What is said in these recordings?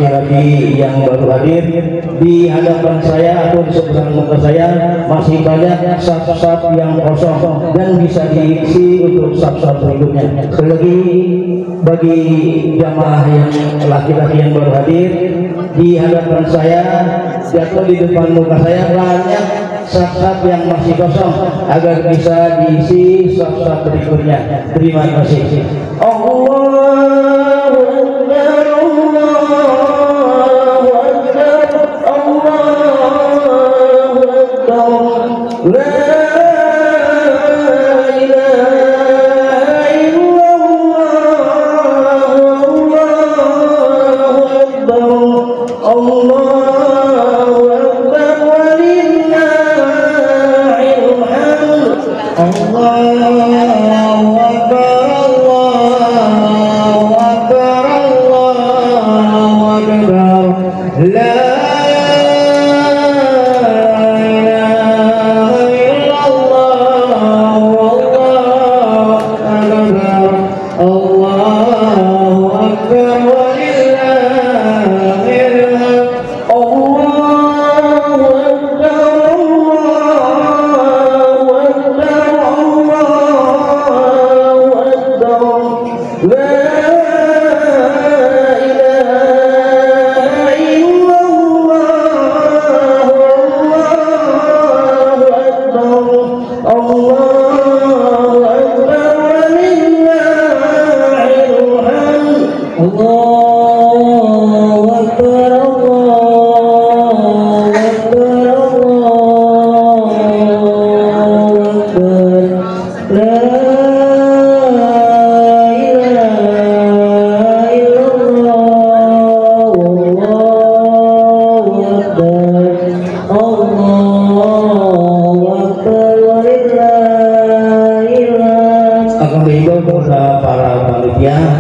laki-laki yang baru hadir, di hadapan saya atau di sebelah muka saya masih banyak saf-saf yang kosong dan bisa diisi untuk saf-saf berikutnya. Sekali lagi, bagi jamaah yang laki-laki yang baru hadir, di hadapan saya atau di depan muka saya banyak saf-saf yang masih kosong agar bisa diisi saf-saf berikutnya. Terima kasih.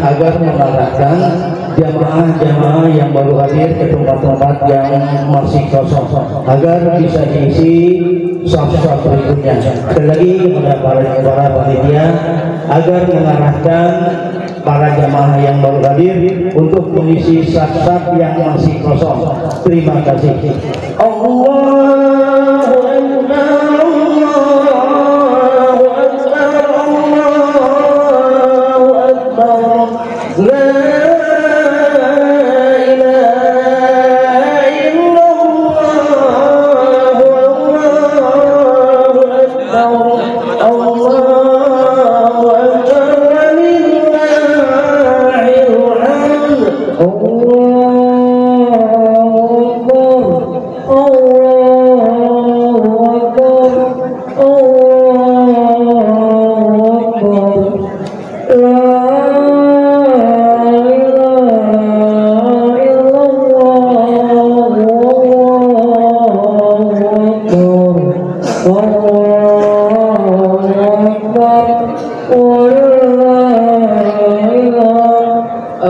Agar mengarahkan jamaah-jamaah yang baru hadir ke tempat-tempat yang masih kosong agar bisa diisi saf-saf berikutnya. Sekali lagi kepada para panitia agar mengarahkan para jamaah yang baru hadir untuk mengisi saf-saf yang masih kosong. Terima kasih.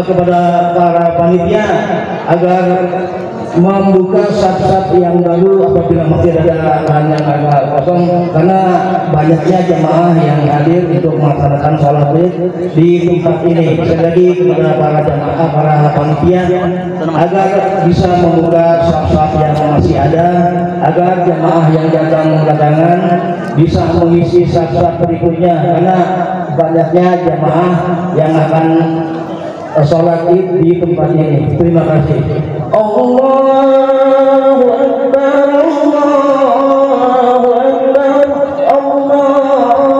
Kepada para panitia agar membuka saf-saf yang baru apabila masih ada bahan yang agak kosong, karena banyaknya jemaah yang hadir untuk melaksanakan sholat id di tempat ini. Sekali lagi kepada para jemaah, para panitia agar bisa membuka saf-saf yang masih ada, agar jemaah yang datang belakangan bisa mengisi saf-saf berikutnya, karena banyaknya jemaah yang akan sholat id di tempat ini. Terima kasih. Allahu Akbar, Allahu Akbar, Allahu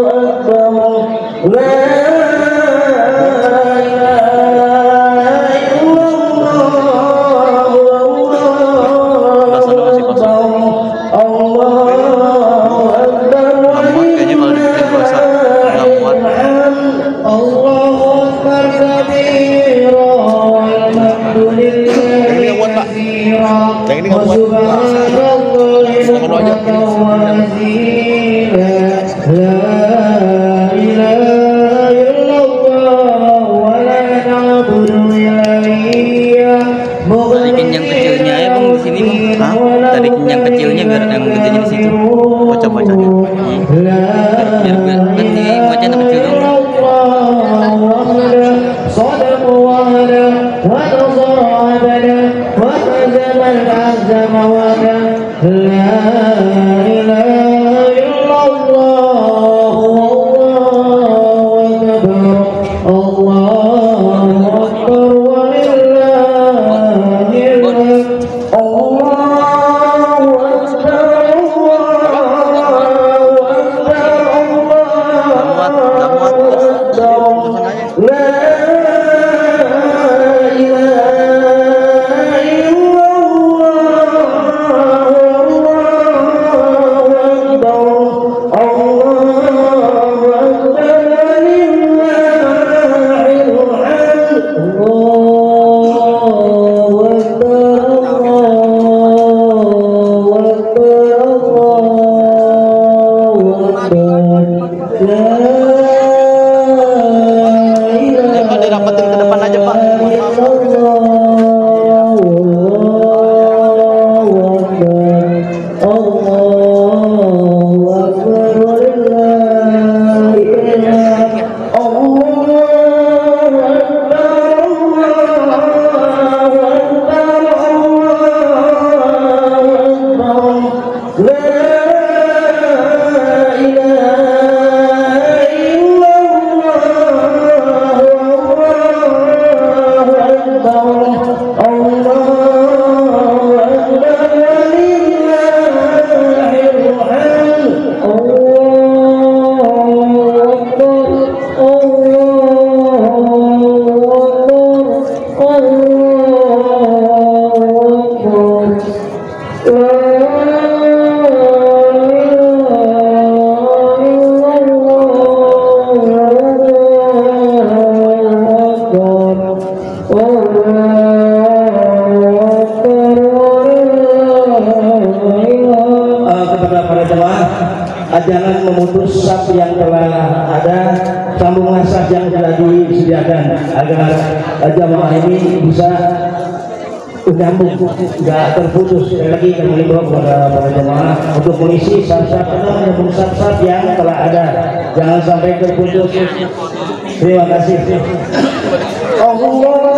Akbar, la ilaha illallah, Allahu Akbar, Allahu Akbar kabira, yang ini nggak muat. Tarikin yang kecilnya ya bang di sini bang. Tarikin yang kecilnya biar yang gedenya di situ. Baca-baca. Biar nanti bacanya kecil dong. Dapetin ke depan aja Pak. Jangan memutus saf yang telah ada, sambungan saf yang telah disediakan agar jamaah ini bisa nyambung, nggak terputus. Sekali lagi kami mengimbau kepada para jamaah untuk mengisi saf-saf atau menyambung saf-saf yang telah ada, jangan sampai terputus. Terima kasih. Allahu Akbar.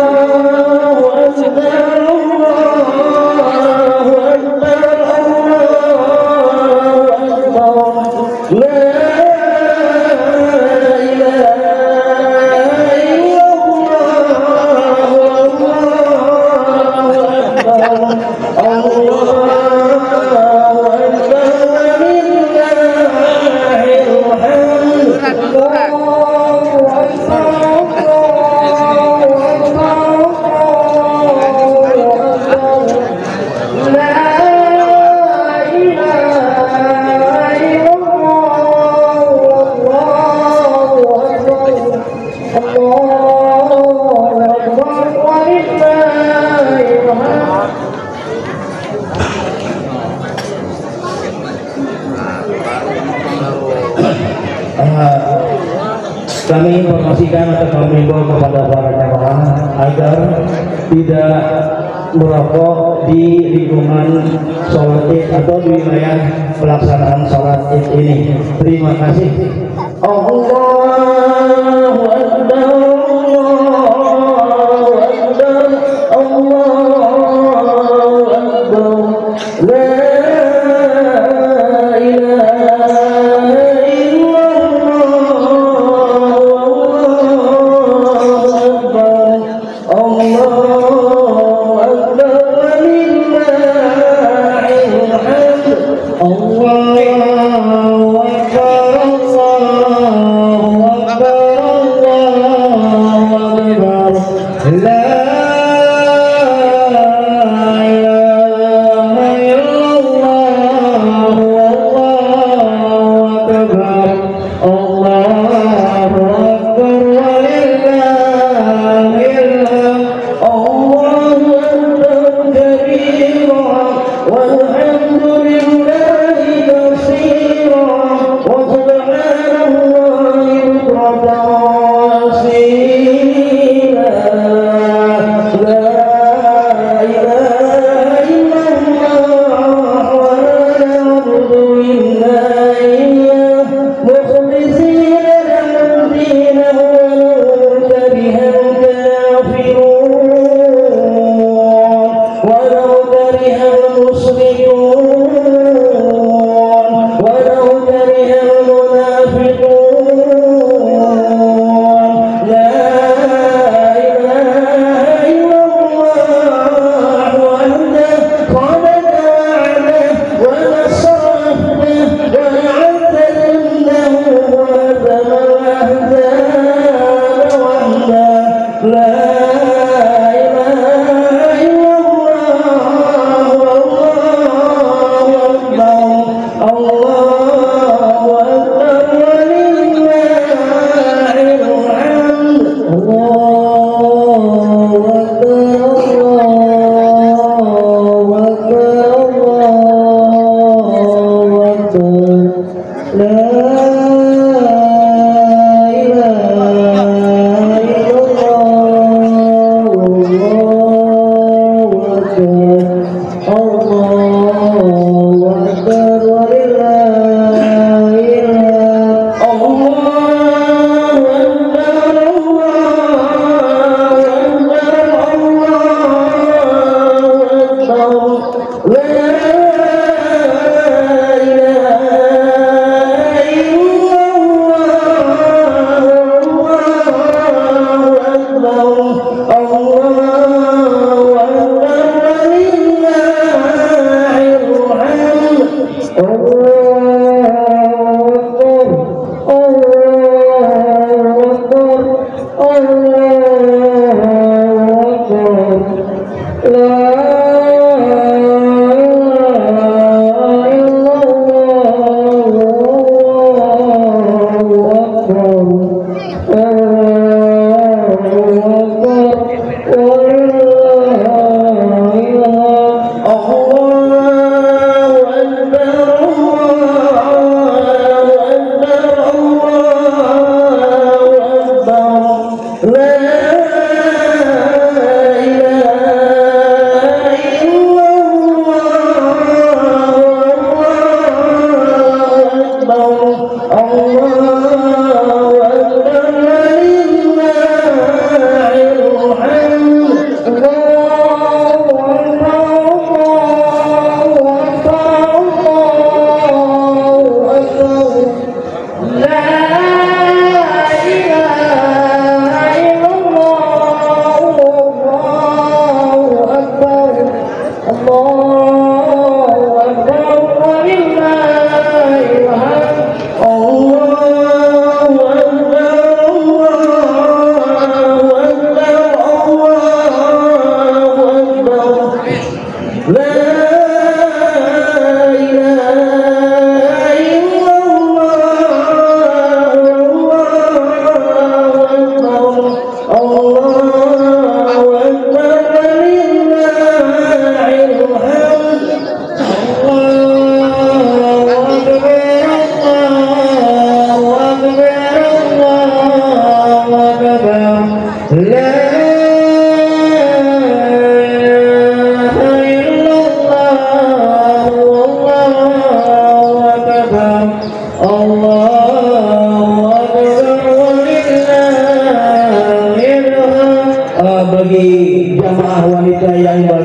Kami informasikan atau mengimbau kepada para jamaah agar tidak merokok di lingkungan sholat id atau di wilayah pelaksanaan sholat id ini. Terima kasih. Allahu Akbar, Allahu Akbar, Allahu Akbar. La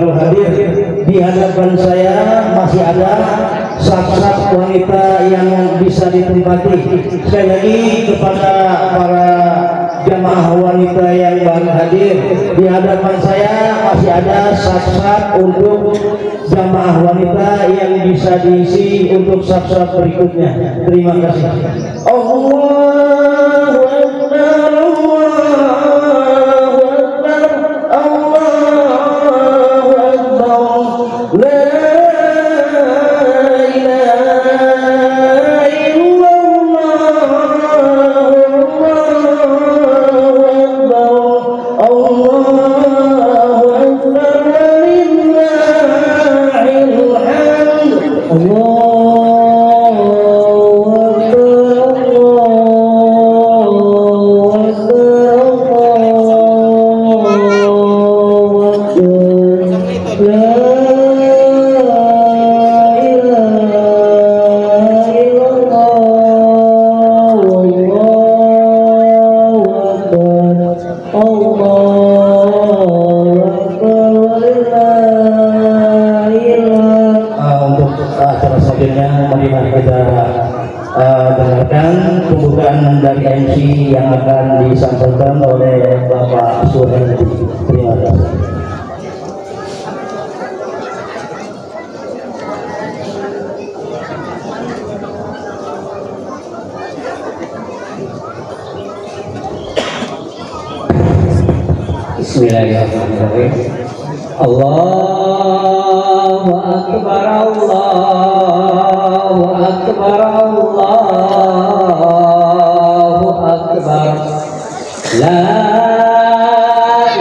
baru hadir, di hadapan saya masih ada saf-saf wanita yang bisa ditempati. Sekali lagi kepada para jamaah wanita yang baru hadir, di hadapan saya masih ada saf-saf untuk jamaah wanita yang bisa diisi untuk saf-saf berikutnya. Terima kasih. Allahu Akbar, Allahu Akbar, Allahu Akbar, la ilaha illallah, Allahu Akbar, walillahil hamd. Untuk acara selanjutnya, marilah kita dengarkan pembukaan dari MC yang akan disampaikan oleh Bapak Suhendi. Terima kasih. Bismillahirrahmanirrahim. Allahu Akbar, Allahu Akbar, Allahu Akbar, la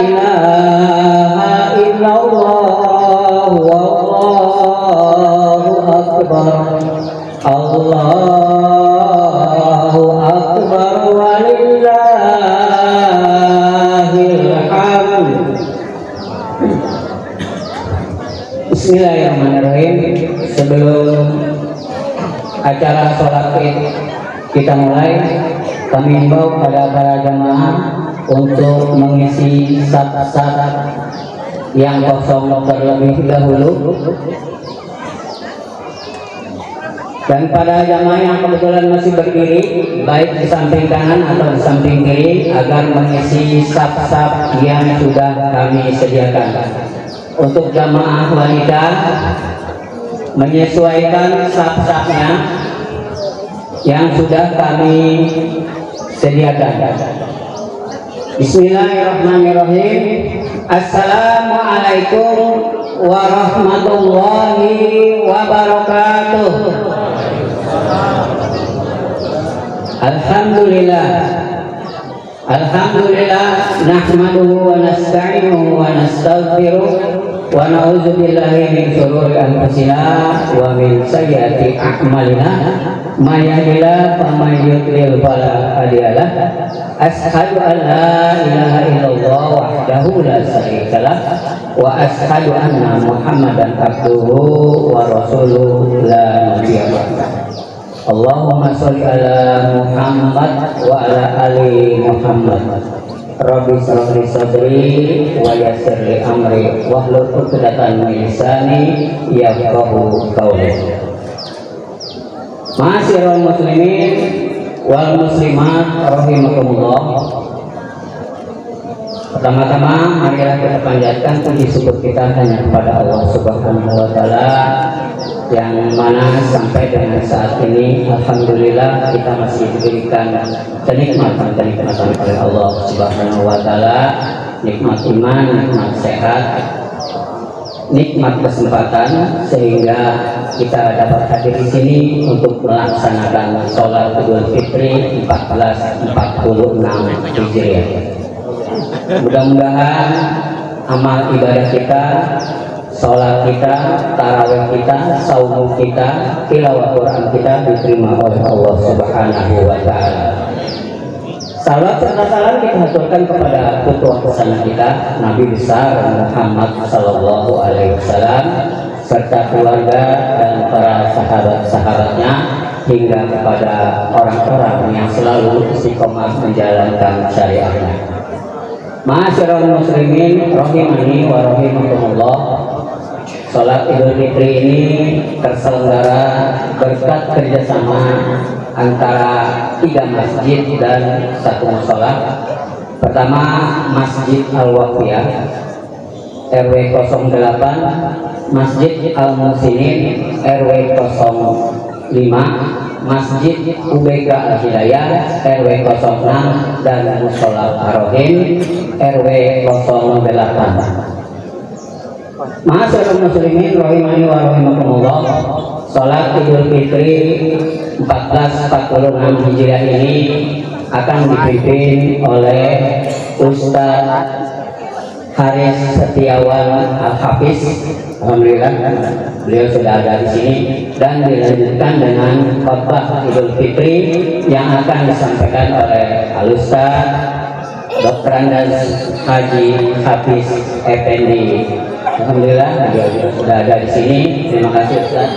ilaha illallah, wallahu akbar, Allahu Akbar, walillahil hamd. Bismillahirrahmanirrahim. Sebelum acara sholat Id kita mulai, kami himbau pada para jamaah untuk mengisi saf-saf yang kosong terlebih dahulu. Dan pada jamaah yang kebetulan masih berdiri, baik di samping kanan atau di samping kiri, agar mengisi saf-saf yang sudah kami sediakan. Untuk jamaah wanita, menyesuaikan saf-safnya yang sudah kami sediakan. Bismillahirrahmanirrahim. Assalamualaikum warahmatullahi wabarakatuh. Alhamdulillah, alhamdulillah, nahmaduhu wa nasta'inuhu wa nastaghfiruh wa na'udzu billahi min shururi anfusina wa min sayyiati a'malina, may yahdihillahu faman yudlil fala hadiya lahu, asyhadu an la ilaha illallah wahdahu la syarika lahu wa asyhadu anna Muhammadan abduhu wa rasuluhu la nabiyya ba'dahu. Allahumma sholli ala Muhammad wa ala ali Muhammad. Rabbi shrah li sadri wa yassir li amri wahlul 'uqdatam min lisani yafqahu qawli. Ma'asyiral muslimin wal muslimat rahimakumullah. Pertama-tama marilah kita panjatkan puji syukur kita hanya kepada Allah Subhanahu wa taala, yang mana sampai dengan saat ini alhamdulillah kita masih diberikan kenikmatan oleh Allah Subhanahu wa taala, nikmat iman, nikmat sehat, nikmat kesempatan, sehingga kita dapat hadir di sini untuk melaksanakan sholat Idul Fitri 1446 Hijriah. Mudah-mudahan amal ibadah kita, sholat kita, tarawih kita, saum kita, tilawah Quran kita diterima oleh Allah Subhanahu wa taala. Salam serta salam kita haturkan kepada putra pesana kita, Nabi besar Muhammad sallallahu alaihi wasallam, serta keluarga dan para sahabat-sahabatnya, hingga kepada orang-orang yang selalu istiqomah menjalankan syariatnya. Ma'asyiral muslimin rahimani wa rahimakumullah. Sholat Idul Fitri ini terselenggara berkat kerjasama antara 3 masjid dan 1 mushola. Pertama, Masjid Al-Waqfiyah RW 08, Masjid Al-Musinin RW 05, Masjid UBK Al-Hidayah RW 06, dan Mushola Ar-Rahim RW 08. Ma'asyiral muslimin rahimani wa rahimakumullah, salat Idul Fitri 1446 Hijriah ini akan dipimpin oleh Ustaz Haris Setiawan Al-Hafiz. Alhamdulillah beliau sudah ada di sini, dan dilanjutkan dengan khotbah Idul Fitri yang akan disampaikan oleh Al-Ustaz Dr. Andas Haji Hafiz Effendi. Alhamdulillah beliau sudah ada di sini. Terima kasih Ustaz,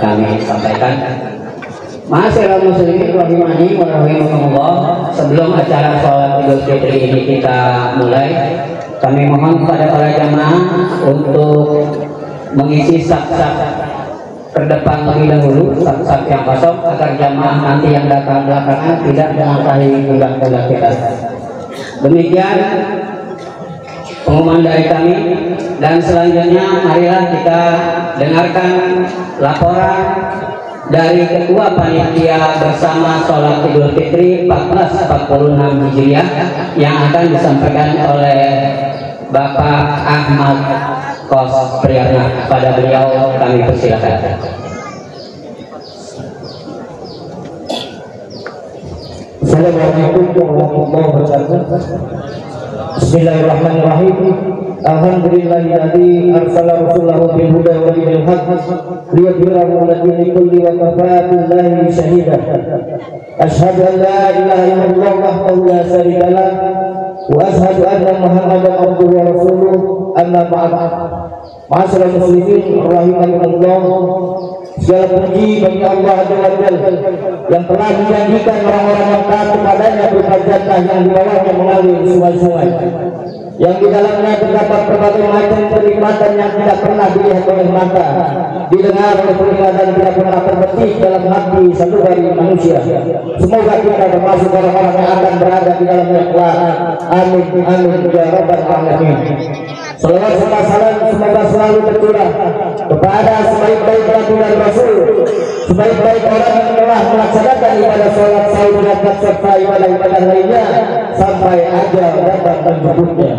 kami sampaikan. Ma'asyiral muslimin rahimani wa rahimakumullah, sebelum acara sholat Idul Fitri ini kita mulai, kami mohon kepada para jamaah untuk mengisi saf-saf terdepan terlebih dahulu, saf-saf yang kosong, agar jamaah nanti yang datang belakangan tidak melangkahi pundak-pundak kita. Demikian pengumuman dari kami, dan selanjutnya marilah kita dengarkan laporan dari Ketua Panitia bersama Sholat Idul Fitri 1446 Hijriah yang akan disampaikan oleh Bapak Ahmad Kos Priyatna. Pada beliau kami persilakan. Assalamualaikum warahmatullahi wabarakatuh. Bismillahirrahmanirrahim. Alhamdulillahilladzi arsala rasulahu bil huda wa dinil haqq liyudhhirahu 'ala dini kulli wa kafaa billahi shahida. Asyhadu an la ilaha illallah wahdahu la syarika lah wa asyhadu anna Muhammadan abduhu wa rasuluh. Amma ba'd. Ma'asyiral muslimin rahimakumullah, segala puji bagi Allah Azza wa Jalla yang telah menjanjikan orang-orang yang taat kepadanya berupa jannah yang di bawahnya mengalir sungai-sungai, yang di dalamnya terdapat berbagai macam kenikmatan yang tidak pernah dilihat oleh mata, didengar oleh telinga, dan tidak pernah terbetik dalam hati satu dari manusia. Semoga kita termasuk orang-orang yang akan berada di dalamnya kelak. Amin amin ya rabbal alamin. Salawat serta salam semoga selalu tercurah kepada sebaik-baik nabi dan rasul, sebaik-baik orang yang telah melaksanakan ibadah sholat, saum, zakat, serta ibadah-ibadah lainnya sampai ajal datang menjemputnya.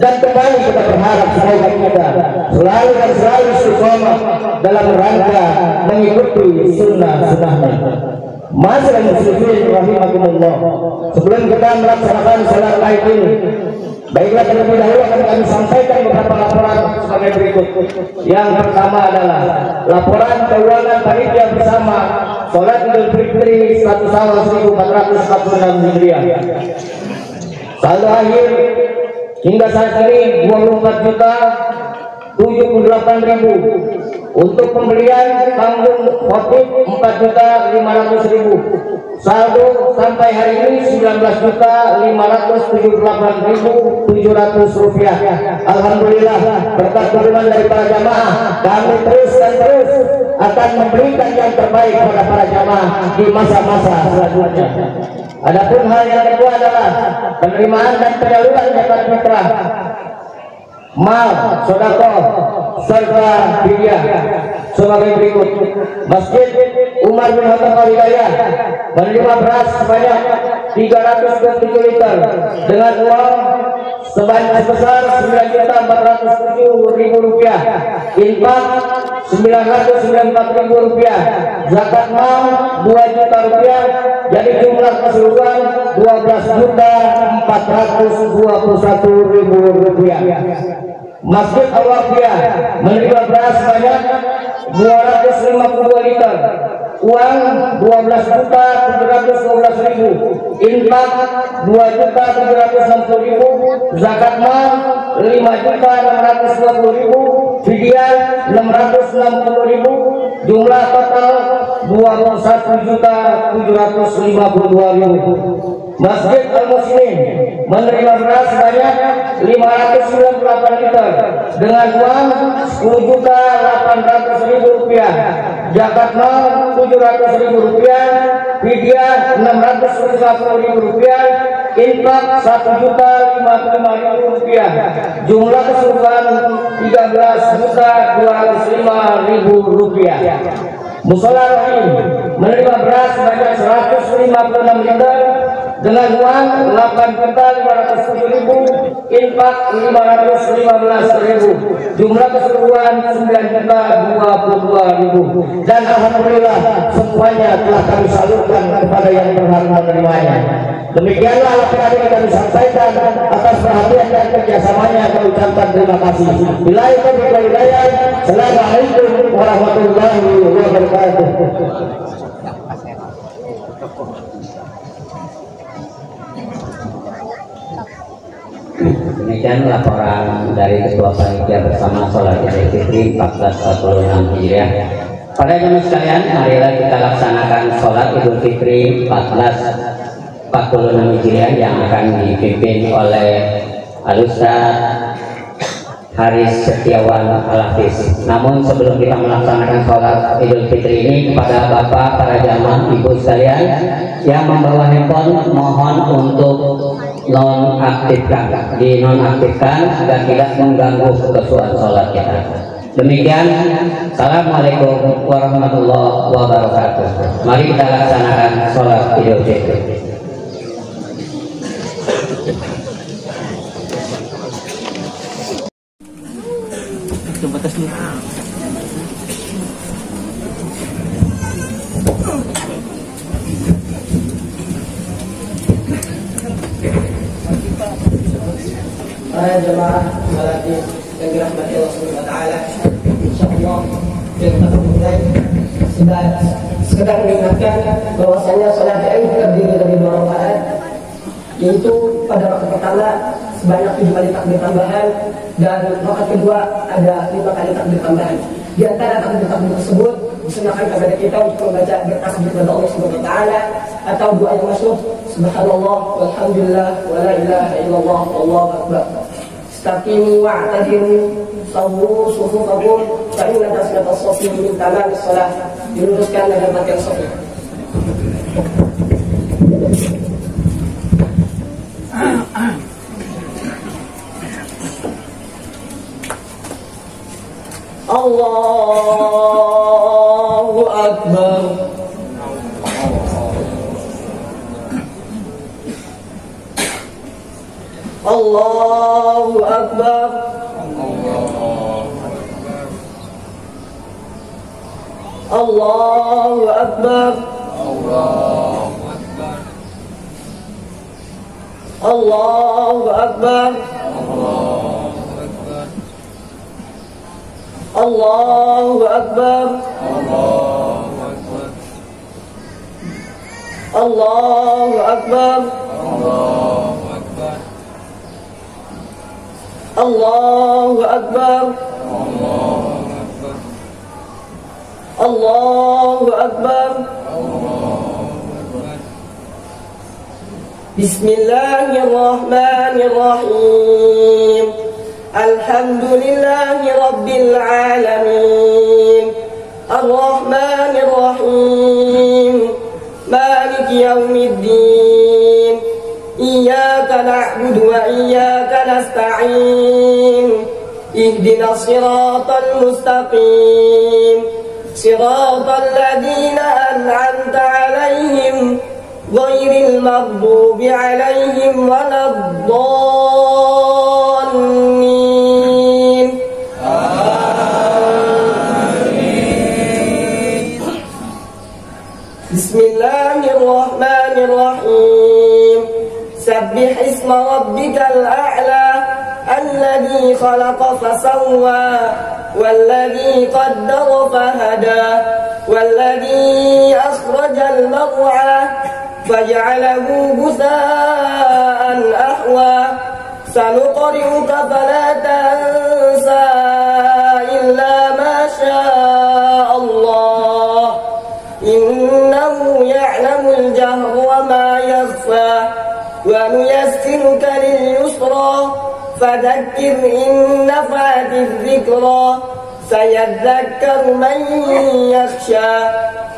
Dan kembali kita berharap semoga kita selalu dan selalu istiqomah dalam rangka mengikuti sunnah-sunnahnya. Ma'asyiral muslimin rahimakumullah, sebelum kita melaksanakan sholat Id ini, baiklah terlebih dahulu akan kami sampaikan beberapa laporan sebagai berikut. Yang pertama adalah laporan keuangan panitia bersama sholat Idul Fitri 1 Syawal 1446 Hijriah. Saldo akhir hingga saat ini 24.078.000. Untuk pembelian panggung khotib 4.500.000. Saldo sampai hari ini 19.578.700 rupiah. Alhamdulillah, berkat dukungan dari para jamaah, kami terus akan memberikan yang terbaik kepada para jamaah di masa-masa selanjutnya. Adapun hal yang kedua adalah penerimaan dan penyaluran zakat fitrah, mal, sedekah, serta fidyah sebagai berikut. Masjid Umar bin Khattab Al-Hidayah menerima beras sebanyak 327 liter dengan uang sebesar 9.407.000 rupiah, infak 994.000 rupiah, zakat mal 2 juta rupiah, jadi jumlah keseluruhan 12.421.000 rupiah. Masjid Al-Waqfiyah menerima beras sebanyak 252 liter, uang 12.712.000, infak 2.760.000, zakat mal 5.620.000, fidyah 660.000, jumlah total 21.752.000. Masjid Al-Muslim menerima beras sebanyak 598 liter dengan uang 10.800.000, rupiah, zakat mal 700.000 rupiah, fidyah 650.000 rupiah, infak 1.055.000 rupiah, jumlah keseluruhan 13.205.000 rupiah. Mushola Rahim menerima beras sebanyak 156 liter dengan uang 8.507.000, infak 515.000, jumlah keseluruhan 9.022.000, dan alhamdulillah semuanya telah kami salurkan kepada yang berhak menerimanya. Demikianlah apa yang kami sampaikan. Atas perhatian dan kerjasamanya kami ucapkan terima kasih. Bila itu hidayah. Assalamualaikum warahmatullahi wabarakatuh. Demikian laporan dari Ketua Panitia bersama sholat Idul Fitri 1446 Hijriah. Pada jemaah sekalian, marilah kita laksanakan sholat Idul Fitri 1446 Hijriah yang akan dipimpin oleh Al-Ustaz Haris Setiawan Al-Hafiz. Namun sebelum kita melaksanakan sholat Idul Fitri ini, kepada Bapak, para jamaah, Ibu sekalian yang membawa handphone, mohon untuk dinonaktifkan agar tidak mengganggu kesesuaian sholat kita. Demikian, assalamualaikum warahmatullahi wabarakatuh. Mari kita laksanakan sholat Idul Fitri. Batas dulu. Para jemaah salat yang dirahmati Allah Subhanahu wa taala, insyaallah kita mulai sudah sekedar mengingatkan bahwasanya salat Id terdiri dari 2 rakaat, yaitu pada rakaat pertama sebanyak 7 kali takbir tambahan dan rakaat kedua ada 5 kali takbir tambahan. Di antara takbir tersebut disunahkan kepada kita untuk membaca bertasbih kepada Allah Subhanahu wa taala atau doa yang masyhur subhanallah walhamdulillah wala ilaha illallah wallahu akbar. Istaqimu wa'tadilu sawwu sufufakum fa inna tasbihatas shafi min tamamis shalah. Diluruskan dan dapatkan shafi. Allahu Akbar. Allahu Akbar. Allahu Akbar. Allahu Akbar. Allahu Akbar. Allahu Akbar. Allahu Akbar. Allahu Akbar. Bismillahirrahmanirrahim. Alhamdulillahi Rabbil Alamin. Ar-Rahmanir-Rahim. Maliki Yawmiddin. Iyyaka na'budu wa iyyaka nasta'in. Ihdinas siratal mustaqim. Siratal ladzina an'amta 'alaihim ghairil maghdubi 'alaihim waladdallin. Bismillahirrahmanirrahim. Sabbih isma rabbikal a'la alladhi khalaqa fasawwa walladhi qaddara fahada walladhi akhrajal mar'a faj'alahu ghutha'an ahwa sanuqri'uka fala tansa illa ma syaa Allah innahu ya'lamul jahra wa ma yakhfa wa nuyassiruka lil yusra fadhakkir in nafa'atiz dhikra سيذكر من يخشى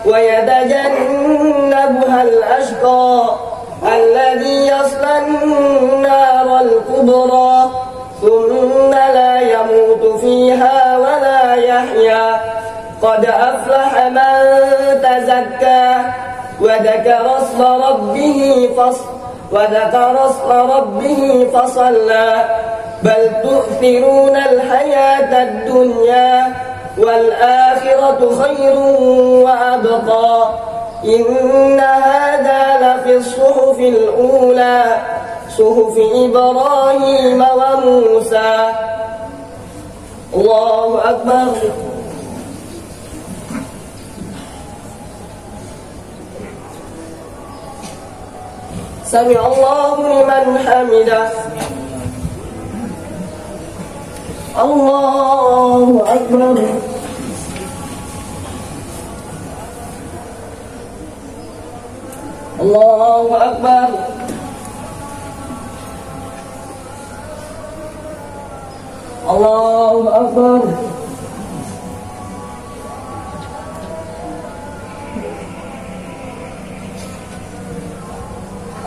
ويتجنبها الأشقى الذي يصلى النار الكبرى ثم لا يموت فيها ولا يحيا قد أفلح من تزكى وذكر اسم ربه فصلى بل تؤثرون الحياة الدنيا والآخرة خير وأبقى إن هذا لفي الصحف الأولى صحف إبراهيم وموسى. الله أكبر. سمع الله لمن حمده. الله أكبر. الله أكبر. الله أكبر.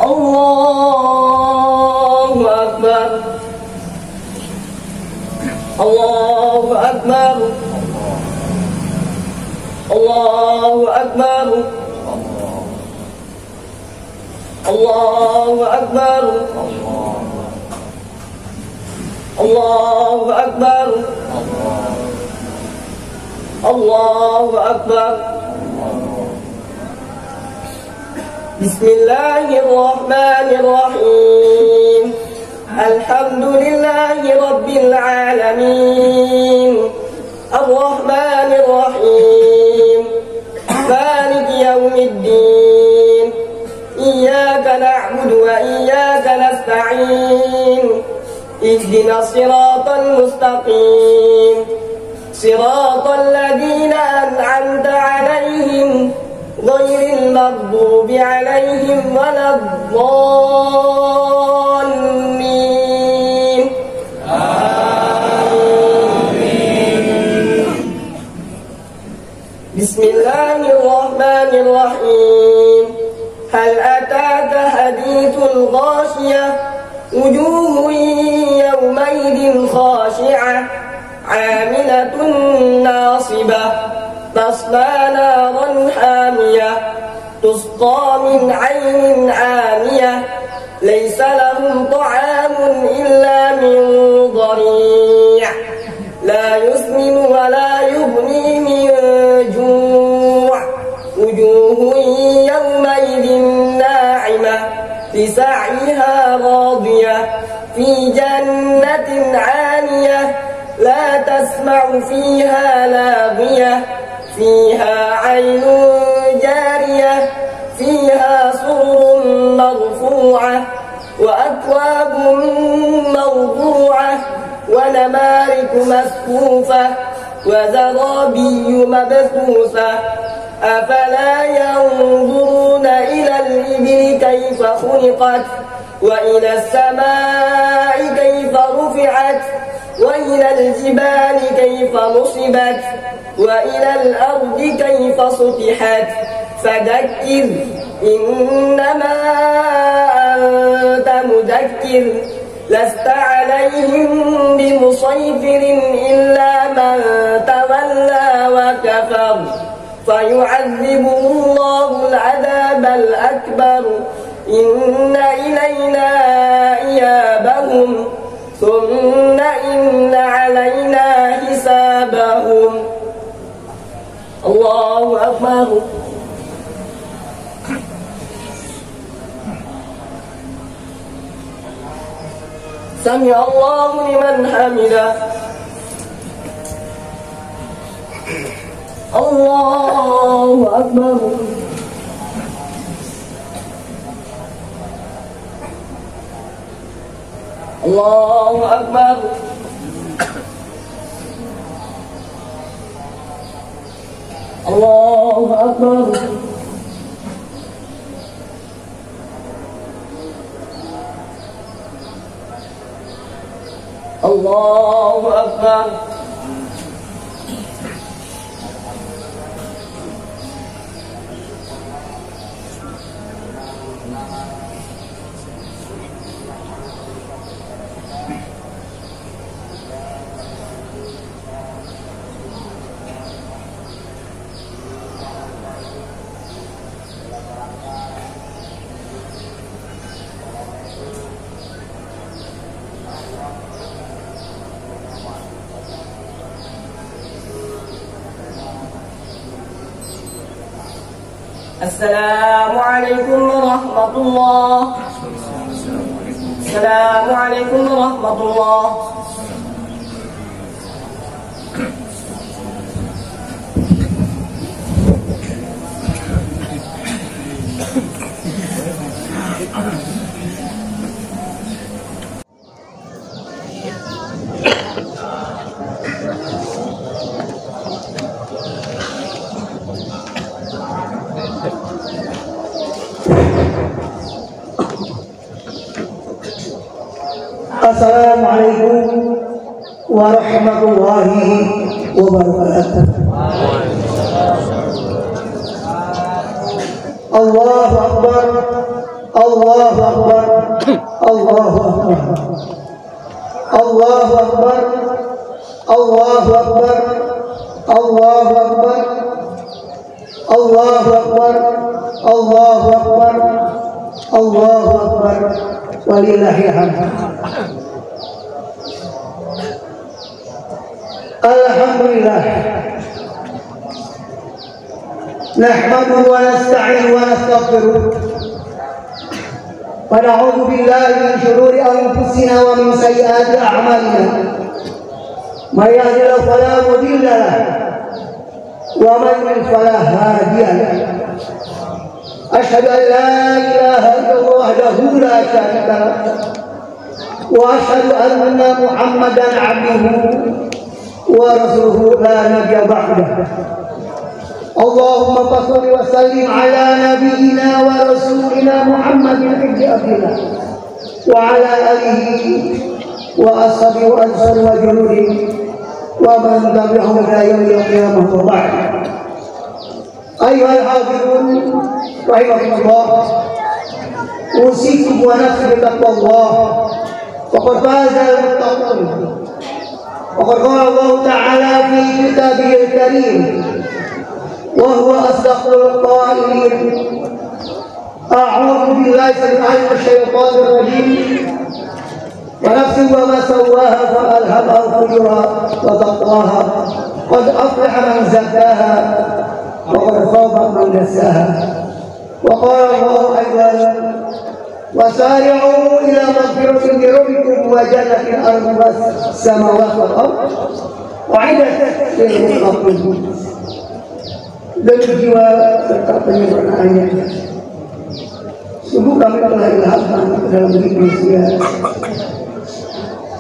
الله أكبر. الله أكبر. الله أكبر. الله أكبر. الله أكبر. الله أكبر. بسم الله الرحمن الرحيم. الحمد لله رب العالمين الرحمن الرحيم مالك يوم الدين إياك نعبد وإياك نستعين اهدنا الصراط المستقيم صراط الذين أنعمت عليهم غير المغضوب عليهم ولا الضالين. آمين. بسم الله الرحمن الرحيم. هل أتاك حديث الغاشية وجوه يومئذ خاشعة عاملة ناصبة تصلى نارا حامية تسقى من عين آنية ليس لهم طعام إلا من ضريع لا يسمن ولا يغني من جوع وجوه يومئذ ناعمة لسعيها راضية في جنة عالية لا تسمع فيها لاغية فيها عين جارية فيها سرر مرفوعة وأكواب موضوعة ونمارق مسكوفة وزرابي مبثوثة أفلا ينظرون إلى الإبل كيف خلقت وإلى السماء كيف رفعت وإلى الجبال كيف نصبت وإلى الأرض كيف سطحت فذكر إنما أنت مذكر لست عليهم بمسيطر إلا من تولى وكفر فيعذبه الله العذاب الأكبر إن إلينا إيابهم ثم إن علينا حسابهم. الله أكبر. سمع الله لمن حمده. الله أكبر. الله أكبر. الله أكبر. الله أكبر. Assalamualaikum warahmatullahi. Assalamualaikum warahmatullahi. Assalamualaikum warahmatullahi wabarakatuh. Allahu Akbar, Allahu Akbar, Allahu Akbar, Allahu Akbar, Allahu Akbar, Allahu Akbar, Allahu Akbar, Allahu Akbar, Allahu Akbar, walillahil hamd. Alhamdulillah, nahmaduhu wa nasta'inuhu wa nastaghfiruh wa na'udzu billahi min shururi anfusina wa min sayyiati a'malina. May yahdihillahu fala mudilla lahu wa man yudlil fala hadiya lahu. Asyhadu an la ilaha illallah wahdahu la syarika lahu wa asyhadu anna Muhammadan 'abduhu wa rasuluhu la nabiyya ba'dah. Allahumma shalli wa sallim ala nabiyyina wa rasulina Muhammadin ibn Abdillah wa ala alihi wa ashabihi wa ansari wa juludi wa man tabi'ahum ila yaumil qiyamah wa ba'd. Ayyuhal hafidhun rahimakumullah, usikum wa nafsi bi taqwallah faqad faza al-muttaqun. وقد قال الله تعالى في كتابه الكريم وهو أصدق القائلين: أعوذ بالله من الشيطان الرجيم ونفس وما سواها فألهمها فجورها وتقواها قد أفلح من زكاها وقد خاب من دساها. وقال الله أيضا: وسارعوا إلى مغفرة من ربكم وجنة أرضها السماوات والأرض وعدت للمتقين. Demi jiwa serta penyempurnaannya, sungguh kami telah ilhamkan ke dalam diri manusia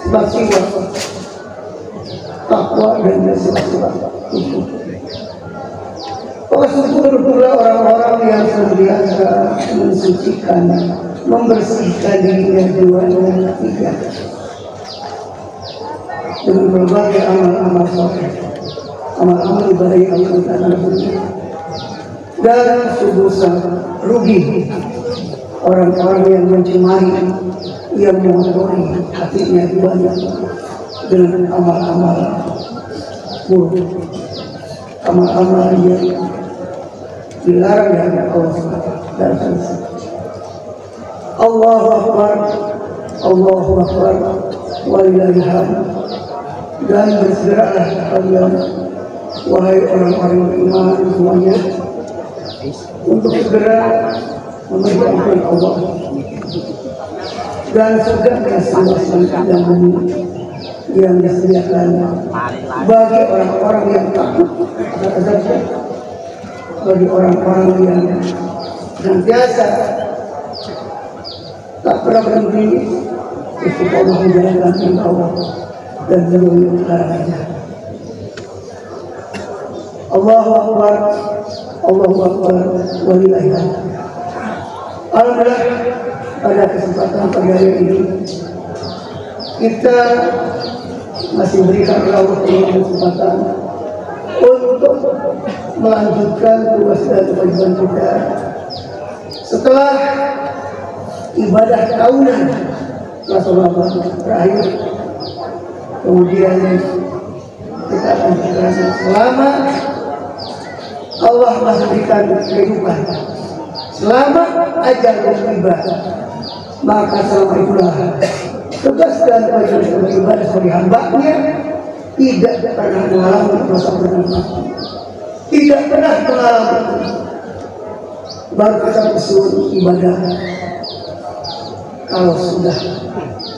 sebab sifat takwa dan sifat hukum. Sungguh-sungguhlah orang-orang yang senantiasa mensucikan, membersihkan dirinya jiwa dan hatinya dengan berbagai amal-amal saleh, amal-amal ibadah yang Allah Taala. Dan sungguh rugi orang-orang yang mencemari, yang mengotori hatinya jiwanya dengan amal-amal buruk, amal-amal yang dilarang dari Allah dan Rasul. Allahu Akbar, Allahu Akbar, walillahil hamd. Dan bersegeralah kalian, wahai orang-orang beriman semuanya, untuk segera mengerjakan Allah dan surga dan seluas-luasnya dan bumi yang disediakan bagi orang-orang yang takut akan azabnya, bagi orang-orang yang senantiasa tak pernah berhenti istiqomah menjalankan perintah Allah dan menjauhi larangannya. Allahu Akbar, Allahu Akbar, walillahil hamd. Alhamdulillah, pada kesempatan pagi hari ini kita masih berikan Allah kesempatan untuk melanjutkan tugas dan kewajiban kita setelah ibadah tahunan Rasulullah terakhir. Kemudian kita akan berjalan selama Allah masih berikan kehidupan, selama ajal tiba, maka selama itulah tugas dan kewajiban sebagai ibadah sebagai hamba-Nya tidak pernah mengalami dosa berat, tidak pernah mengalami baru kita usul ibadah. Kalau sudah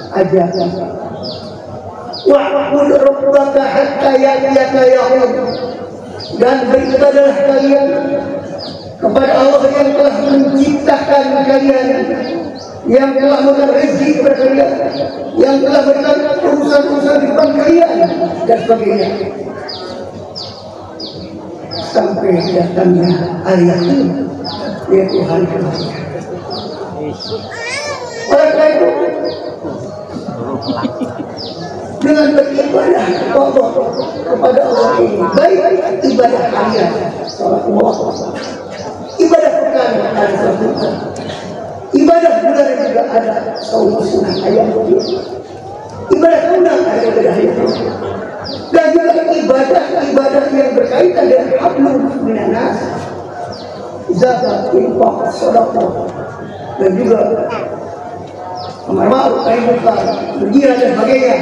ajakan wa'bud rabbaka hatta ya'tiyaka yaqin, dan beribadahlah kalian kepada Allah yang telah menciptakan kalian, yang telah memberikan rezeki kepada kalian, yang telah memberikan urusan-urusan di depan kalian dan sebagainya, sampai datangnya hari yakin, yaitu hari kematian. Oleh karena itu, dengan beribadah kepada Allah ini, baik ibadah kalian, salat ibadah pekan ada salat, ibadah bulan juga ada saum sunnah ayat ibadah undang ada ibadah ayat, dan juga ibadah yang berkaitan dengan hablum minan nas, zakat, infak, sedekah, dan juga amar ma'ruf nahi munkar, berjihad dan sebagainya.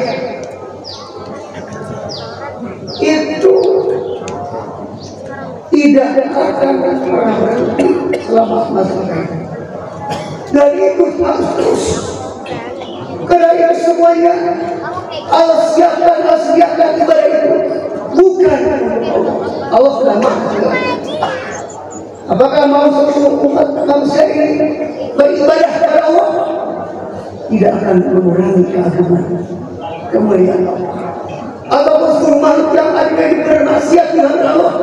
Itu tidak akan pernah berhenti selama masa ini. Dan itu harus terus. Karena itu semuanya Allah siapkan ibadah itu bukan Allah sudah maha. Apakah mau seluruh umat manusia ini beribadah kepada Allah? Tidak akan mengurangi keagungan kemuliaan Allah. Ataupun seluruh makhluk yang ada di bermaksiat dengan Allah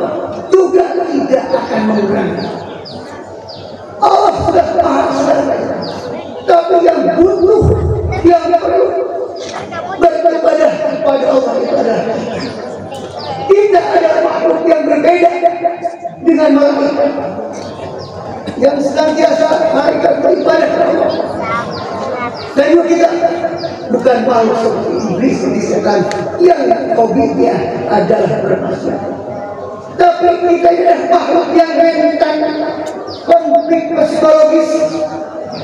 juga tidak akan mengurangi. Allah sudah maha selesai. Tapi yang butuh, yang perlu beribadah kepada Allah itu adalah tidak ada makhluk yang berbeda dengan malaikat yang senantiasa malaikat beribadah kepada Allah. Dan juga kita bukan makhluk seperti iblis di setan yang hobinya adalah bermaksiat. Tapi kita adalah makhluk yang rentan konflik psikologis.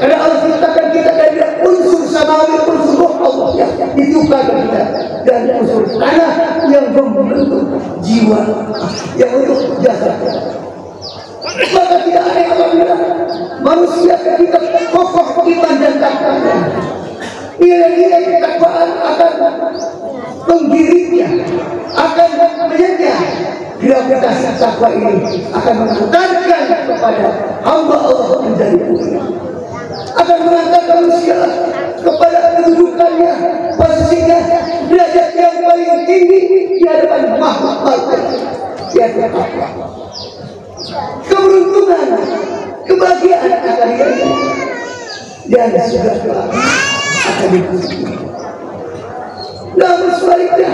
Karena Allah ciptakan kita dari unsur samawi, unsur roh Allah yang ditiupkan kita, dan unsur tanah yang membentuk jiwa, yang untuk jasad. Maka tidak aneh apabila manusia ketika kokoh iman dan takwanya, nilai-nilai ketakwaan akan menggiringnya, akan menyentuh gravitasi takwa ini, akan mengantarkan kepada hamba Allah menjadi mulia, akan mengantar manusia kepada kedudukannya, posisinya, derajat yang paling tinggi di hadapan makhluk-makhluk, yaitu takwa. Keberuntungan, kebahagiaan akan diraih, dan surga akan dipuji. Namun sebaliknya,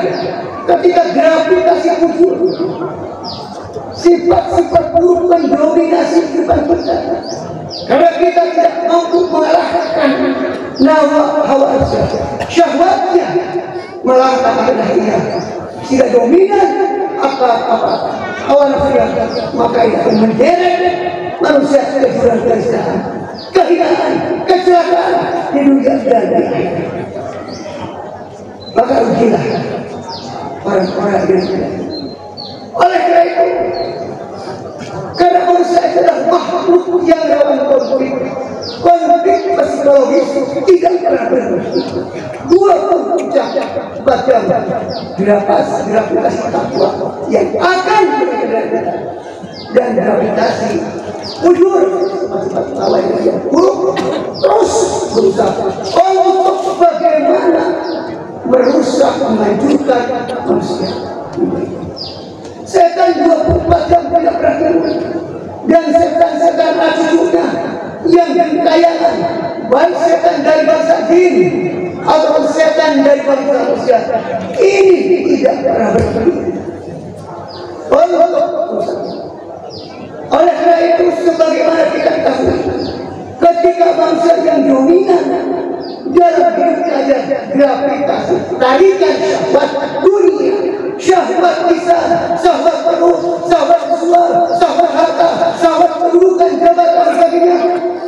ketika gravitasi muncul, sifat-sifat buruk mendominasi kehidupan kita, karena kita tidak mampu mengalahkan hawa syahwatnya, melangkah ia tidak dominan apa hawa nafsunya, maka itu akan menderek manusia ke jurang kehinaan, kecelakaan di dunia dan di akhirat. Maka ujilah orang-orang yang oleh karena itu, karena manusia adalah makhluk yang rawan konflik psikologis tidak pernah berhenti. Dua puncak macam gravitasi takwa yang akan berkendali dan gravitasi ujur sifat-sifat awal yang buruk terus berusaha untuk bagaimana merusak, menghancurkan manusia. Setan 24 jam tidak berakhir, dan setan-setan cucunya yang kekayaan, baik setan dari bangsa jin atau setan dari bangsa manusia, ini tidak pernah berhenti. Oleh karena itu, sebagaimana kita tahu, ketika bangsa yang dominan dalam hidupnya gravitasi, tarikan syahwat dunia, syahwat lisan, syahwat perut, syahwat seksual, syahwat harta, syahwat kedudukan, jabatan dan sebagainya,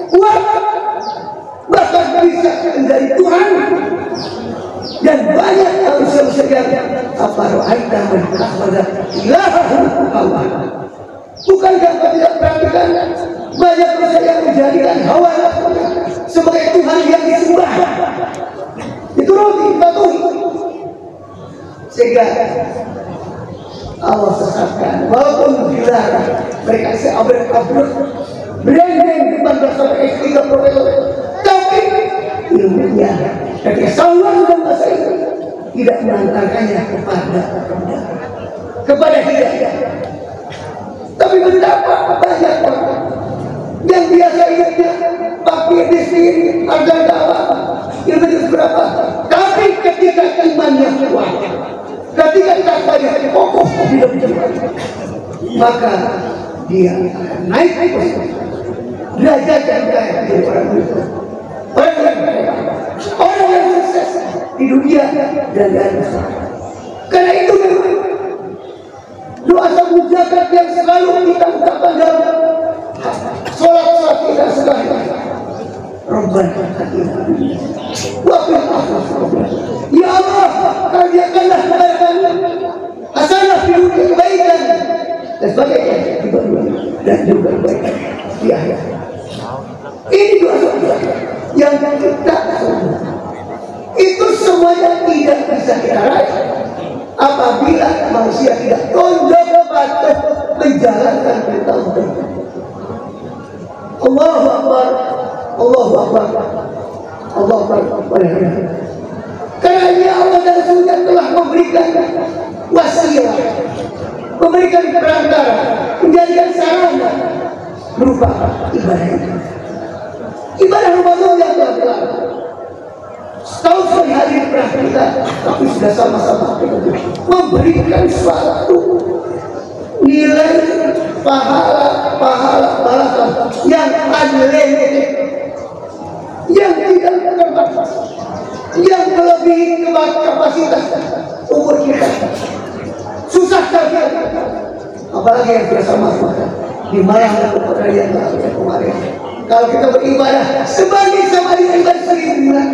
kuat bahkan bisa menjadi Tuhan. Dan banyak manusia yang apa ro'aita man akhadha ilahahu Allah. Bukankah kau tidak perhatikan Banyak manusia yang menjadikan hawa sebagai Tuhan yang disembah, dituruti, dipatuhi, sehingga Allah sesatkan. Walaupun dilarang, mereka seabrek-abrek, berendeng di bangga sampai S3 profesor, tapi ilmunya ketika saluran dan bahasa itu tidak mengantarkannya kepada hidayah. Tapi betapa banyak orang yang biasa hidupnya pakai di sini, ada apa, ilmu itu berapa, tapi ketika imannya kuat, ketika takwanya kokoh di dalam, maka dia akan naik derajat yang kaya dari orang itu, orang yang sukses di dunia dan di akhirat. Karena itu memang doa sabut zakat yang selalu kita ucapkan dalam sholat kita sekali. Rabbana atina wa fil akhirati, ya Allah, karyakanlah kepada kami hasanah fi dunia, kebaikan dan sebagainya dan juga kebaikan di akhirat. Ini doa sabut zakat yang kita itu semuanya tidak bisa kita raih apabila manusia tidak tunduk patuh menjalankan perintah Allah. Allahu Akbar, Allahu Akbar, Allahu Akbar. Karena Allah dan Rasulnya telah memberikan wasilah, memberikan perantara, menjadikan sarana berupa ibadah Ramadan yang telah dilarang. Setahun sekali hadir pernah kita, tapi sudah sama-sama memberikan suatu nilai pahala balasan yang unlimited, yang tidak terbatas, yang melebihi kapasitas umur kita. Susah saja, apalagi yang sudah sama-sama di malam kepada yang kemarin. Kalau kita beribadah sebagai sama dengan ibadah 1000 bulan,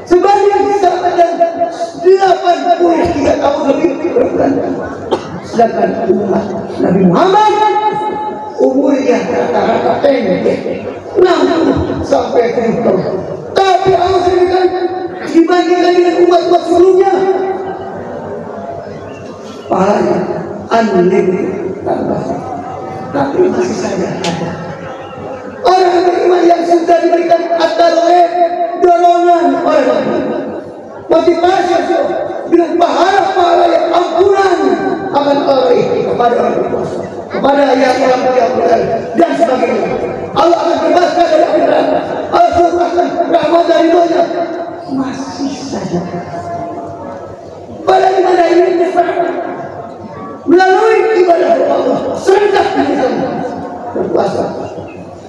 sebanyak sama dengan 83 tahun lebih berbulan. Sedangkan umat Nabi Muhammad umurnya rata-rata pendek 60 sampai 70 tahun. Tapi Allah berikan dibandingkan dengan umat-umat sebelumnya pahalanya unlimited, tapi masih saja ada orang beriman yang sudah diberikan dorongan oleh motivasi dengan pahala-pahala yang ampunan akan Allah kepada orang berpuasa, kepada yang orang dan sebagainya. Allah akan bebaskan dari api neraka, Allah bebaskan rahmat dari dunia. Masih saja pada ibadah ini melalui ibadah Allah serentak kita berpuasa.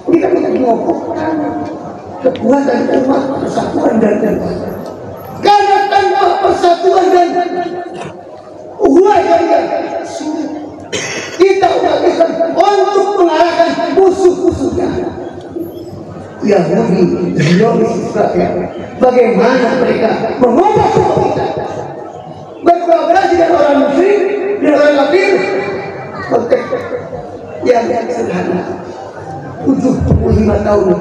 Kita mengokohkan kekuatan umat, persatuan dan karena tanpa persatuan dan uhuah yang sulit kita umat Islam untuk mengalahkan musuh-musuhnya Yahudi, Zionis, Israel. Bagaimana mereka mengubah semua kita berkolaborasi dengan orang musyrik, dengan orang kafir, yang sederhana 75 tahun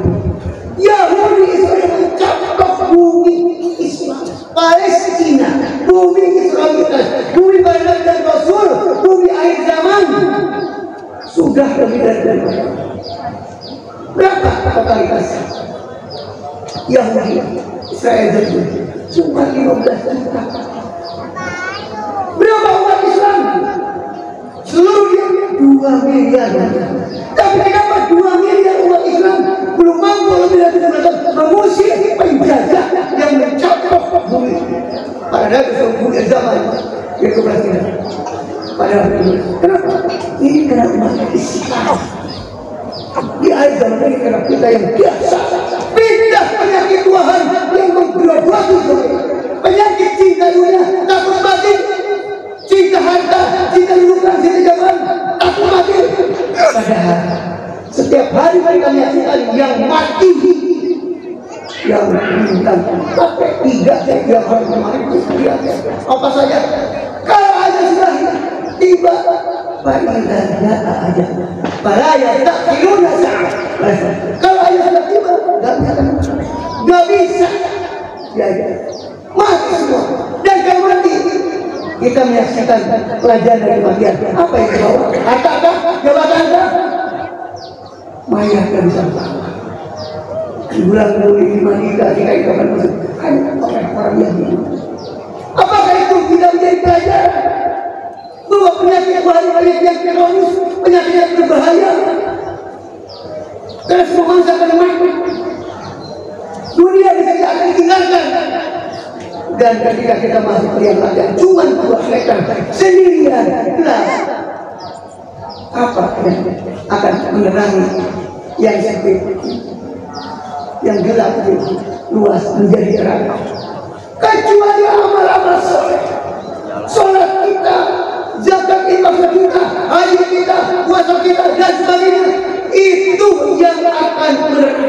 Yahudi Israel mencaplok bumi Islam, Palestina, bumi Israelitas, bumi Barat dan Rasul, bumi akhir zaman. Sudah lebih dari berapa totalitas Yahudi Israel itu? Cuma 15 juta. Berapa umat Islam? Seluruhnya 2 miliar. Tapi kenapa 2 miliar umat Islam belum mampu lebih dari mengusir penjajah yang mencaplok bumi? Padahal itu bumi zaman yaitu Palestina. Padahal kenapa? Ini karena umat Islam di akhir zaman ini, karena kita yang biasa pindah penyakit Tuhan yang menggerogoti penyakit cinta dunia, takut mati, cinta harta, cinta luka, cinta zaman, takut mati. Padahal setiap hari mereka menyaksikan yang mati, yang meninggal pakai 3 hari kemarin apa saja. Kalau ada sudah tiba, baiklah aja. Para yang tak kiruna saat pelajaran dari kematian. Apa yang dibawa? Harta kah? Jabatan kah? Mayat kan bisa bertambah. Bulan ini nikah kapan masuk? Kan orang yang apakah itu tidak menjadi pelajaran bahwa penyakit yang kronis, penyakit yang berbahaya? Karena semua manusia akan mati. Dunia bisa akan ditinggalkan. Dan ketika kita masuk ke yang lain, cuma 2 meter sendirian, gelap. Apa yang akan menerangi yang sempit, yang gelap itu luas menjadi terang? Kecuali amal-amal soleh, sholat kita, zakat infak kita, haji kita, puasa kita dan sebagainya, itu yang akan menerangi.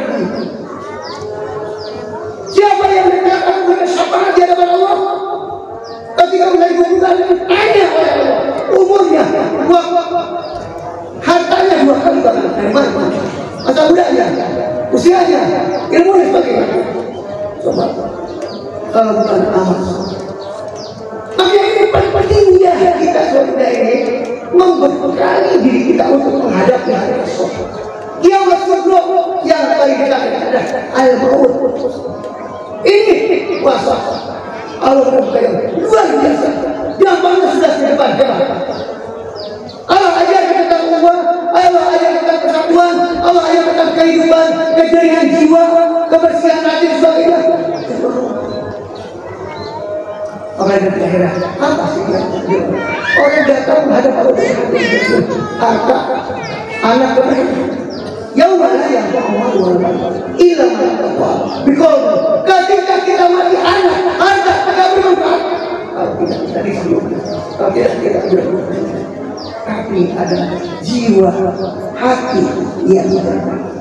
Siapa yang akan bersyafaat di hadapan Allah ketika mulai bulan tanya oleh Allah umurnya, hartanya 2 kali bahkan dari mana, masa mudanya, usianya, ilmunya sebagainya. Coba kalau bukan amal. Maka ini paling penting ya kita saudara ini membekali diri kita untuk menghadapi hari esok. Kiamat kubra yang paling dekat adalah al-maut. Ini puasa Allah berkata luar biasa. Gampangnya sudah di depan. Allah ajar kita tentang uang, Allah ajar kita tentang persatuan, Allah ajar tentang kehidupan, kejadian jiwa, kebersihan hati dan sebagainya. Orang yang akhirat apa sih yang orang datang menghadap Allah harta anak kemudian yaumana yang Allah ilah Allah because ketika kita mati anak harta tidak bermanfaat kalau tidak kita disuruh kalau tidak kita bermanfaat tapi ada jiwa hati yang bermanfaat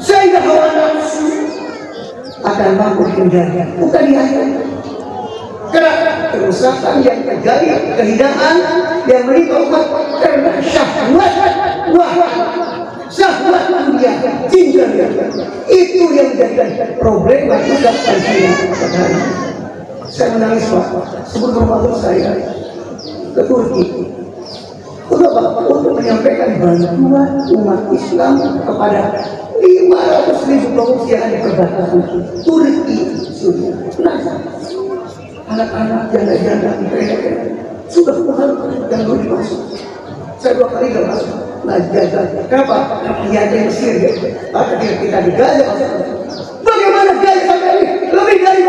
sehingga hawa nafsu akan mampu dikendalikan bukan di akhirat. Karena kerusakan yang terjadi, kehinaan yang menimpa umat karena syahwat, syahwat dunia, cinta itu yang menjadikan problem juga saya. Saya menangis Pak, sebelum Ramadan saya ke Turki untuk menyampaikan bantuan umat Islam kepada 500.000 pengungsi yang ada di perbatasan Turki, Suriah. Anak-anak janda-janda sudah mahal dan belum dimasuk. Saya 2 kali gak masuk. Nah, jaga. Kenapa? Iya di Mesir ya. Maka kita digajah. Bagaimana gajah sampai ini? Lebih dari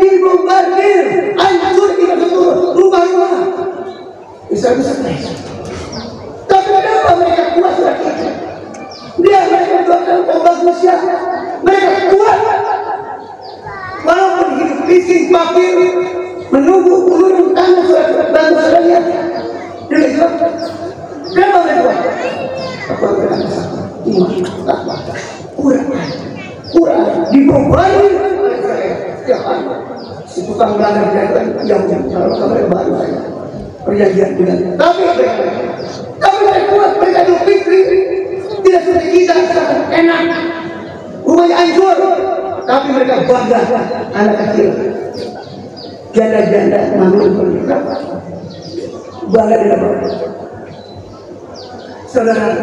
dibombardir, hancur kita semua rumah-rumah. Bisa-bisa. Tapi kenapa mereka kuat sudah kita? Dia mereka mendoakan obat manusia. Mereka kuat. Walaupun hidup miskin, fakir, menunggu turun tangan surat bantu saudaranya. Demi Islam, kenapa mereka? Apa mereka bersama? Iman, Quran dibombardir oleh Israel. Ya kan? Si tukang melanggar perjanjian yang kalau mereka baru saja perjanjian dengan. Tapi mereka kuat, mereka hidup fikri, tidak seperti kita sekarang enak, rumahnya hancur. Tapi mereka bangga anak kecil, janda-janda mandul bernikah, bangga dengan mereka. Saudara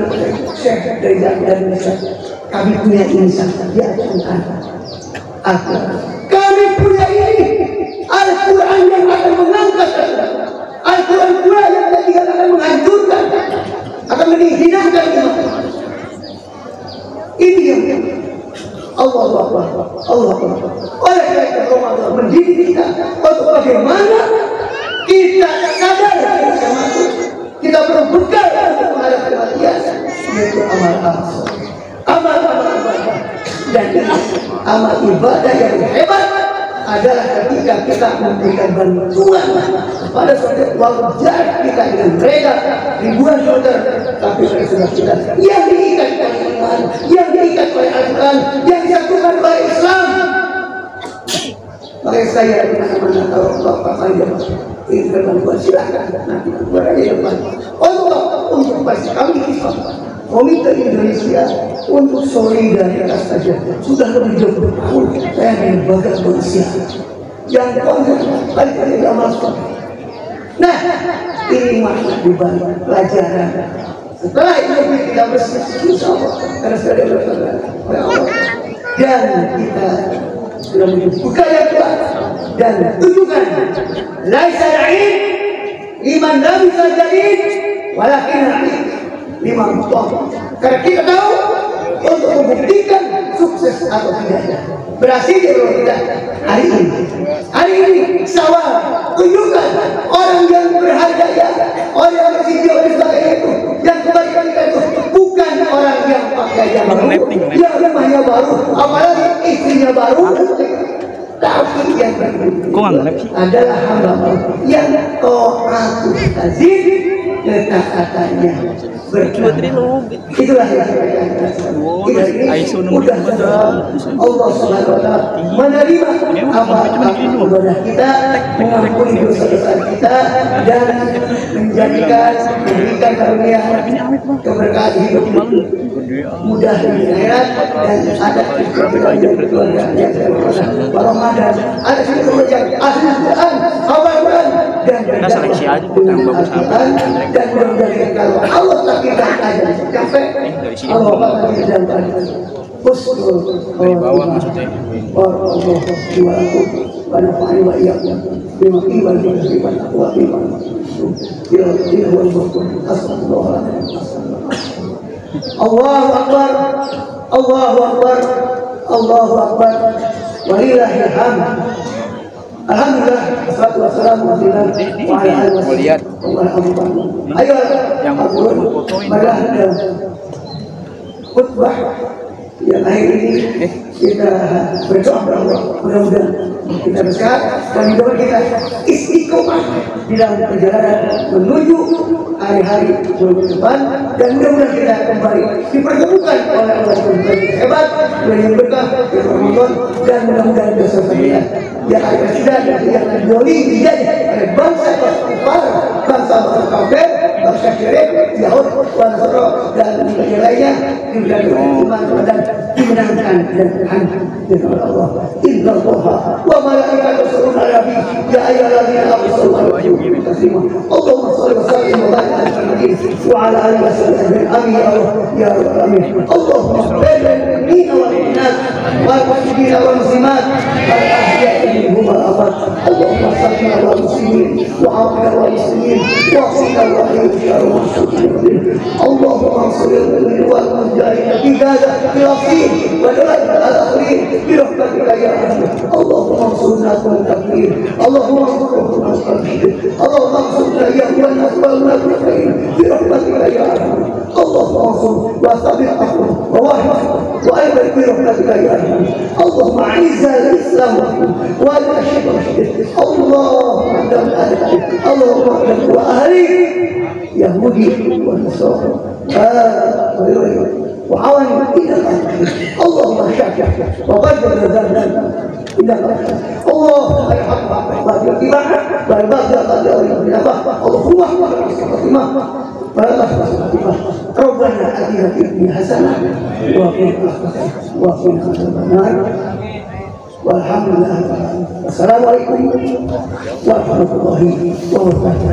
Syekh dari Indonesia, kami punya insan dia Al-Quran. Kami punya ini Al-Quran yang akan mengangkat, Al-Quran pula yang akan menghancurkan, akan menghinakan iman. Ini yang Allah oleh karena Ramadan mendidik kita untuk bagaimana kita sadar kita perlu bekal untuk menghadapi kematian, yaitu amal ibadah. Dan amal ibadah yang hebat adalah ketika kita memberikan bantuan kepada saudara walaupun jarak kita dengan mereka ribuan saudara, tapi mereka sudah kita yang diikat oleh iman, yang diikat oleh Al-Quran, yang disatukan oleh Islam. Makanya saya di mana-mana kalau Bapak saja ingin bantuan silakan nanti keluar aja depan. Untuk pasti kami Islam Komite Indonesia untuk solidaritas saja sudah lebih 20 tahun saya di lembaga manusia yang konsep kali-kali amal soleh. Nah, Ini makna dibalik pelajaran. Setelah itu kita bersih, insya Allah, karena sudah bersabar oleh Allah. Dan kita sudah buka yang kuat dan tunjukkan laisa da'in liman lam yusajadin walakin liman mutlaq. Karena kita tahu untuk membuktikan sukses atau tidaknya, berhasil atau tidak hari ini sawal tunjukkan orang yang berharga ya, orang yang bersih oleh sebagainya itu, yang kebaikan kita itu bukan orang yang pakai yang baru, yang rumahnya baru, apalagi istrinya baru, tapi yang adalah hamba yang ta'atul azim, ketaatan berbuat. Itulah yang mudah Allah Subhanahu wa taala menerima apa ibadah kita, mengampuni dosa-dosa kita, dan memberikan karunia keberkahan hidup mudah di akhirat, dan ada keluarga yang Ramadan, ada keluarga ahli Quran, hafal Quran, dan seleksi aja dengan Al-Quran, dan mudah-mudahan kalau Allah takdirkan aja sampai Allah akan menjadikan usul dari bawah maksudnya Allah diwaku pada fa'il wa iyyakum bima qila wa taqwa bima Allahu akbar, Allahu akbar, Allahu akbar, walillahil hamd. Alhamdulillah, wassalatu wassalamu ala Rasulillah wa ala alihi wasallam. Ayo, yang marilah khutbah yang akhir ini kita berdoa kepada Allah, mudah-mudahan kita bersehat dan mudah-mudahan kita istiqomah di dalam perjalanan menuju hari-hari depan, dan mudah-mudahan kita kembali dipertemukan oleh Allah yang hebat, yang berkah, yang Ramadan, dan mudah-mudahan dosa kita yang ada sudah yang didoli dijadi oleh bangsa kafir, bangsa kafir, bangsa syirik, Yahud, Nasara, dan yang lainnya dimenangkan dan dimenangkan dan dihantar Allah. Inna Allah wa malaikatahu yusholluna 'alan nabi ya ayyuhalladzina amanu sallu 'alaihi wa sallimu Allahumma shalli wa sallim wa barik 'ala Muhammadin wa 'ala alihi wa sahbihi amin ya Allah ya rabbal alamin. Allahumma ighfir lil mu'minina wal mu'minat wal muslimina wal muslimat al ahya'i minhum wal amwat. Allahumma salli 'ala muslimin wa 'afina wal muslimin wa qina wa ayyuhal muslimin. Allahumma salli 'ala wal mujahidin fi hadha al-filastin wa dalal al-akhirin bi rahmatika ya arham. Allahumma ansurna wa takbir. Allahumma ansurna wa takbir. Allahumma ansurna ya wal nasrul mu'min bi rahmatika ya arham. Allahumma ansur wa sabir akhur wa wahid wa ayyid bi rahmatika ya arham. Allahumma a'izz al-islam wa al-shirk. Allahumma dam al-adab. Allahumma dam wa ahli Yahudi wa Nasara. وعوان إلى الأرض. اللهم شافع وقدر ذنبنا إلى الأرض. الله يحفظ بعد الاتباع بعد قد اللهم احفظنا ولا تحفظ ربنا آتنا في الدنيا حسنة وقنا عذاب النار. والحمد لله. السلام عليكم ورحمة الله وبركاته.